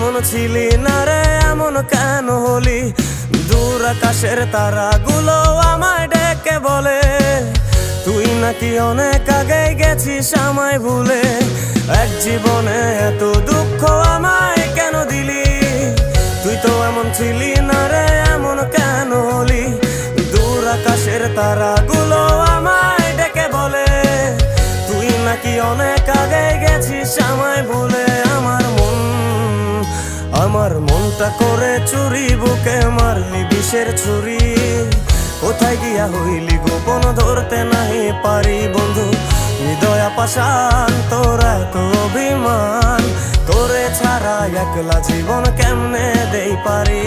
এমন ছিলি না রে, এমন কেন হলি? দূর আকাশের তারাগুলো আমায় ডেকে বলে তুই নাকি অনেক আগে গেছিস আমায় ভুলে। এক জীবনে এত দুঃখ আমায় কেন দিলি? তুই তো এমন ছিলি না রে, এমন কেন হলি? দূর আকাশের তারাগুলো আমায় ডেকে বলে তুই নাকি অনেক আগে গেছিস আমায় ভুলে। আমার মনটা করে চুরি, বুকে মারলি বিষের ছুরি। কোথায় গিয়া হইলি গোপন ধরতে নাহি পারি বন্ধু। হৃদয়া পাষাণ তোর এত অভিমান, তোরে ছাড়া একলা জীবন কেমনে দেই পারি।